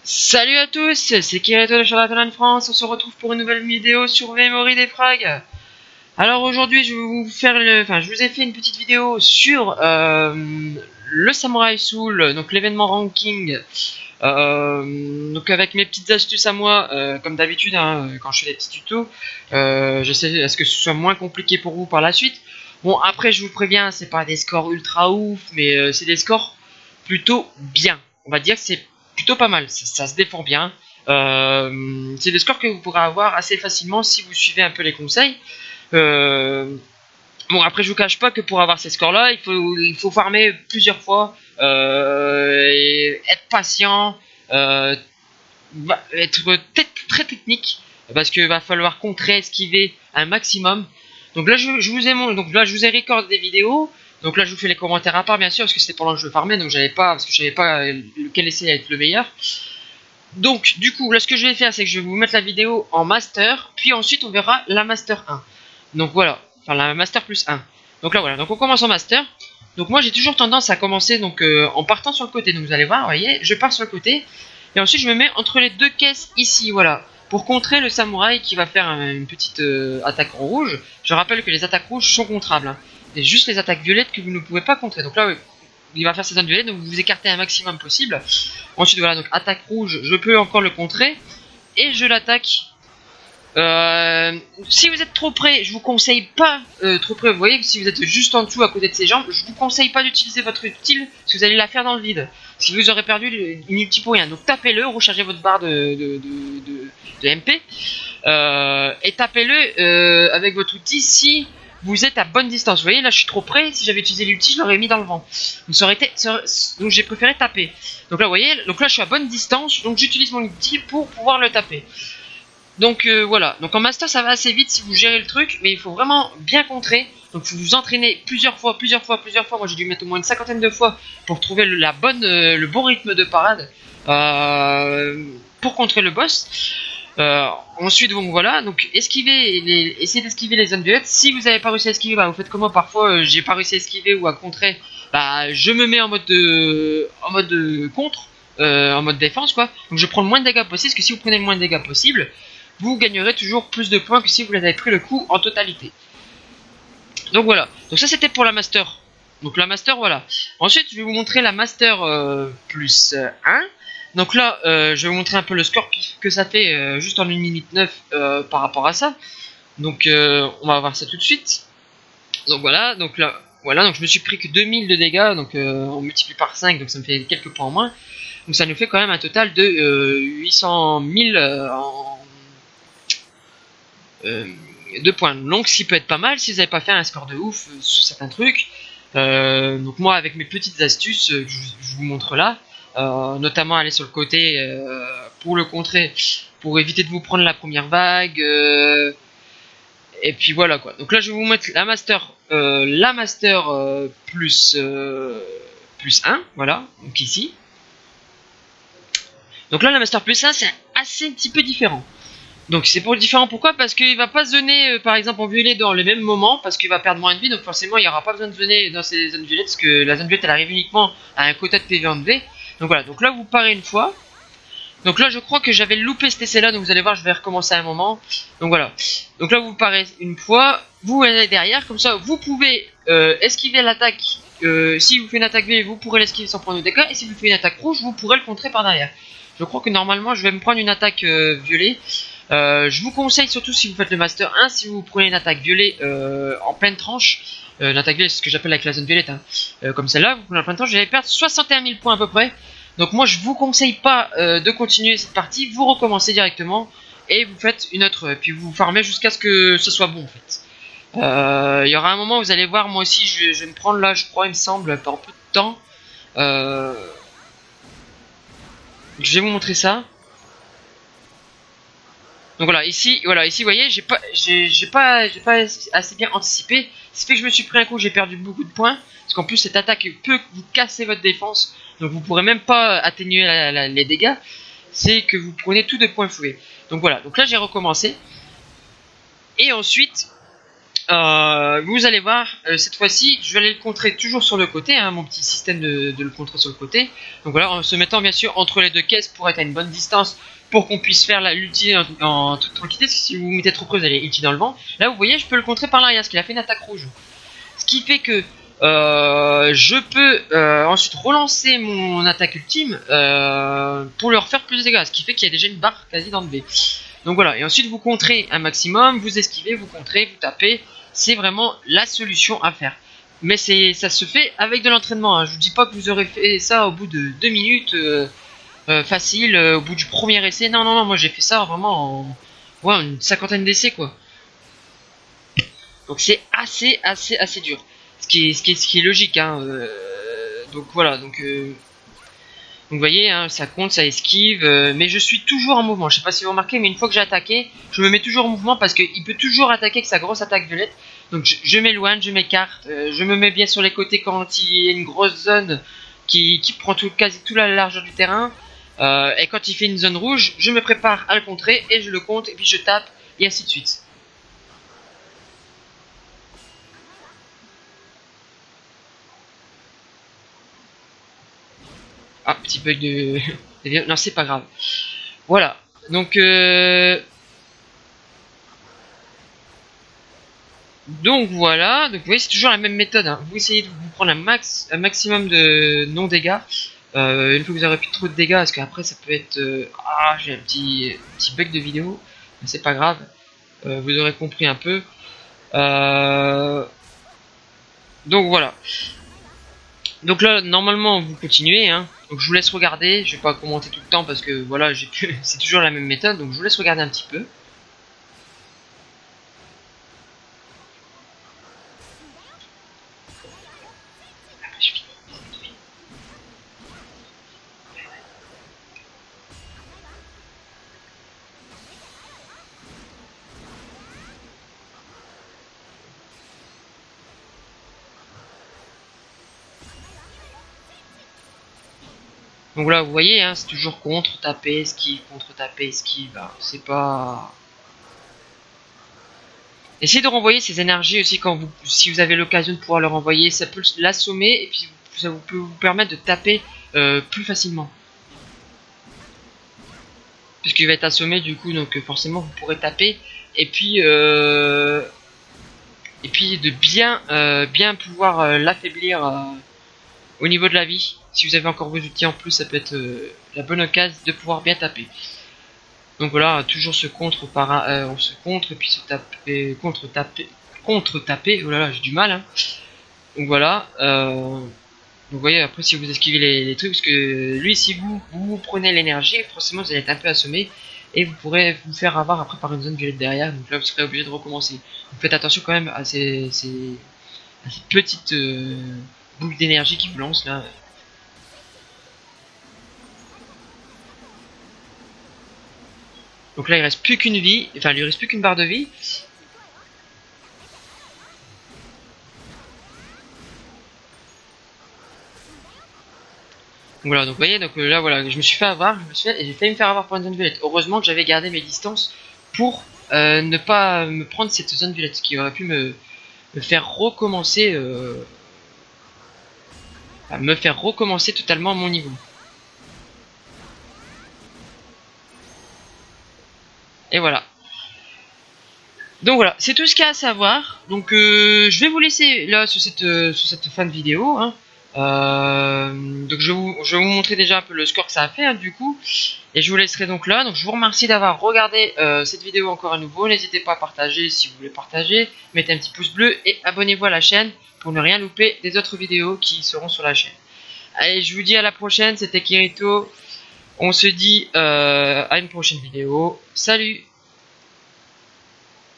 Salut à tous, c'est Kirito de Charlatan France, on se retrouve pour une nouvelle vidéo sur Memory des Frags. Alors aujourd'hui je vais vous faire je vous ai fait une petite vidéo sur le Samurai Soul, donc l'événement ranking, donc avec mes petites astuces à moi, comme d'habitude quand je fais des petits tutos, j'essaie à ce que ce soit moins compliqué pour vous par la suite. Bon après je vous préviens, c'est pas des scores ultra ouf, mais c'est des scores plutôt bien, on va dire que c'est plutôt pas mal, ça se défend bien. C'est des scores que vous pourrez avoir assez facilement si vous suivez un peu les conseils. Bon après je vous cache pas que pour avoir ces scores là il faut farmer plusieurs fois, et être patient, être très technique parce que va falloir contrer, esquiver un maximum. Donc là je vous ai recordé des vidéos. Donc là je vous fais les commentaires à part bien sûr parce que c'était pendant que je farmais, donc parce que je savais pas lequel essayait à être le meilleur. Donc du coup là ce que je vais faire c'est que je vais vous mettre la vidéo en master, puis ensuite on verra la master 1. Donc voilà, enfin la master plus 1. Donc là voilà, donc on commence en master. Donc moi j'ai toujours tendance à commencer en partant sur le côté. Donc vous allez voir, vous voyez, je pars sur le côté et ensuite je me mets entre les deux caisses ici, voilà, pour contrer le samouraï qui va faire une petite attaque rouge. Je rappelle que les attaques rouges sont contrables, c'est juste les attaques violettes que vous ne pouvez pas contrer. Donc là il va faire ses zones violettes, donc vous vous écartez un maximum possible. Ensuite voilà, donc attaque rouge, je peux encore le contrer et je l'attaque. Si vous êtes trop près, je vous conseille pas trop près. Vous voyez que si vous êtes juste en dessous à côté de ses jambes, je vous conseille pas d'utiliser votre ulti parce que vous allez la faire dans le vide. Si vous aurez perdu une ulti pour rien. Donc tapez-le, rechargez votre barre de MP et tapez-le avec votre outil si vous êtes à bonne distance. Vous voyez là je suis trop près, si j'avais utilisé l'ulti je l'aurais mis dans le vent. Donc j'ai préféré taper. Donc là vous voyez, donc là je suis à bonne distance, donc j'utilise mon ulti pour pouvoir le taper. Donc voilà, donc en master ça va assez vite si vous gérez le truc, mais il faut vraiment bien contrer. Donc il faut vous entraîner plusieurs fois. Moi j'ai dû mettre au moins une cinquantaine de fois pour trouver le bon rythme de parade pour contrer le boss. Ensuite donc voilà, donc essayez d'esquiver les zones violettes. Si vous n'avez pas réussi à esquiver, vous faites comme moi parfois, j'ai pas réussi à esquiver ou à contrer, je me mets en mode contre, en mode défense quoi. Donc je prends le moins de dégâts possible, parce que si vous prenez le moins de dégâts possible, vous gagnerez toujours plus de points que si vous avez pris le coup en totalité. Donc voilà, donc ça c'était pour la master. Donc la master voilà. Ensuite je vais vous montrer la master plus 1. Donc là je vais vous montrer un peu le score que ça fait juste en 1 minute 9 par rapport à ça. Donc on va voir ça tout de suite. Donc voilà, donc là voilà, donc je me suis pris que 2000 de dégâts, donc on multiplie par 5, donc ça me fait quelques points en moins. Donc ça nous fait quand même un total de 800 000 de points. Donc ce qui peut être pas mal si vous n'avez pas fait un score de ouf sur certains trucs. Donc moi avec mes petites astuces je vous montre là, notamment aller sur le côté pour le contrer, pour éviter de vous prendre la première vague, et puis voilà quoi. Donc là je vais vous mettre la master plus 1, voilà, donc ici. Donc là la master plus 1 c'est assez un petit peu différent. Donc c'est pour différent, pourquoi? Parce qu'il va pas zoner par exemple en violet dans le même moment, parce qu'il va perdre moins de vie, donc forcément il n'y aura pas besoin de zoner dans ces zones violettes, parce que la zone violette elle arrive uniquement à un quota de PV en V. Donc voilà, donc là vous parez une fois. Donc là je crois que j'avais loupé cet essai là, donc vous allez voir je vais recommencer à un moment. Donc voilà, donc là vous parez une fois, vous allez derrière, comme ça vous pouvez esquiver l'attaque. Si vous faites une attaque V, vous pourrez l'esquiver sans prendre de dégâts, et si vous faites une attaque rouge, vous pourrez le contrer par derrière. Je crois que normalement je vais me prendre une attaque violet. Je vous conseille surtout si vous faites le master 1, si vous prenez une attaque violet en pleine tranche, une attaque violet c'est ce que j'appelle avec la zone violette, comme celle-là, vous prenez en pleine tranche, vous allez perdre 61 000 points à peu près. Donc moi je vous conseille pas de continuer cette partie, vous recommencez directement et vous faites une autre, puis vous farmez jusqu'à ce que ce soit bon en fait. Il y aura un moment où vous allez voir, moi aussi je vais me prendre là, je crois il me semble, en peu de temps. Je vais vous montrer ça. Donc voilà, ici vous voyez, j'ai pas assez bien anticipé. Ce qui fait que je me suis pris un coup, j'ai perdu beaucoup de points. Parce qu'en plus cette attaque peut vous casser votre défense. Donc vous pourrez même pas atténuer les dégâts. C'est que vous prenez tout de points foués. Donc voilà, donc là j'ai recommencé. Et ensuite, Vous allez voir, cette fois-ci, je vais aller le contrer toujours sur le côté, hein, mon petit système de le contrer sur le côté. Donc voilà, en se mettant bien sûr entre les deux caisses pour être à une bonne distance, pour qu'on puisse faire l'ulti en toute tranquillité. Parce que si vous vous mettez trop près, vous allez ulti dans le vent. Là, vous voyez, je peux le contrer par l'arrière, parce qu'il a fait une attaque rouge. Ce qui fait que je peux ensuite relancer mon attaque ultime pour leur faire plus de dégâts. Ce qui fait qu'il y a déjà une barre quasi dans le B. Donc voilà, et ensuite vous contrez un maximum, vous esquivez, vous contrez, vous tapez. C'est vraiment la solution à faire. Mais ça se fait avec de l'entraînement. Hein. Je vous dis pas que vous aurez fait ça au bout de 2 minutes facile, au bout du premier essai. Non, non, non, moi j'ai fait ça vraiment en une cinquantaine d'essais quoi. Donc c'est assez dur. Ce qui est logique. Hein. Donc voilà, donc vous voyez, hein, ça compte, ça esquive, mais je suis toujours en mouvement. Je sais pas si vous remarquez, mais une fois que j'ai attaqué, je me mets toujours en mouvement parce qu'il peut toujours attaquer avec sa grosse attaque violette. Donc je m'éloigne, je m'écarte, je me mets bien sur les côtés quand il y a une grosse zone qui prend quasi toute la largeur du terrain. Et quand il fait une zone rouge, je me prépare à le contrer et je le compte et puis je tape et ainsi de suite. Ah, petit bug de... non, c'est pas grave. Voilà. Donc voilà. Donc vous voyez, c'est toujours la même méthode. Hein. Vous essayez de vous prendre un maximum de non-dégâts. Une fois que vous aurez plus trop de dégâts, parce qu'après ça peut être... ah, j'ai un petit bug de vidéo. C'est pas grave. Vous aurez compris un peu. Donc voilà. Donc là, normalement, vous continuez, hein. Donc je vous laisse regarder. Je vais pas commenter tout le temps parce que voilà, c'est toujours la même méthode. Donc je vous laisse regarder un petit peu. Donc là, vous voyez, hein, c'est toujours contre-taper, esquive, contre-taper, esquive. Hein. C'est pas... Essayez de renvoyer ces énergies aussi si vous avez l'occasion de pouvoir le renvoyer. Ça peut l'assommer et puis ça peut vous permettre de taper plus facilement. Puisqu'il va être assommé du coup, donc forcément vous pourrez taper. Et puis de bien pouvoir l'affaiblir au niveau de la vie. Si vous avez encore vos outils en plus, ça peut être la bonne occasion de pouvoir bien taper. Donc voilà, toujours se contre on se contre et puis se taper, contre-taper. Oh là là, j'ai du mal. Hein. Donc voilà. Donc vous voyez, après si vous esquivez les trucs, parce que lui, si vous prenez l'énergie, forcément vous allez être un peu assommé et vous pourrez vous faire avoir après par une zone violette derrière. Donc là, vous serez obligé de recommencer. Donc faites attention quand même à ces petites boucles d'énergie qui vous lancent là. Donc là il reste plus qu'une vie, enfin il lui reste plus qu'une barre de vie. Donc voilà, donc vous voyez, donc là voilà, je me suis fait avoir, j'ai failli me faire avoir pour une zone violette. Heureusement que j'avais gardé mes distances pour ne pas me prendre cette zone violette, ce qui aurait pu me faire recommencer, totalement à mon niveau. Et voilà. Donc voilà, c'est tout ce qu'il y a à savoir. Donc je vais vous laisser là sur cette fin de vidéo. Hein. Donc je vais vous montrer déjà un peu le score que ça a fait hein, du coup. Et je vous laisserai donc là. Donc je vous remercie d'avoir regardé cette vidéo encore à nouveau. N'hésitez pas à partager si vous voulez partager. Mettez un petit pouce bleu et abonnez-vous à la chaîne pour ne rien louper des autres vidéos qui seront sur la chaîne. Allez, je vous dis à la prochaine. C'était Kirito. On se dit à une prochaine vidéo. Salut!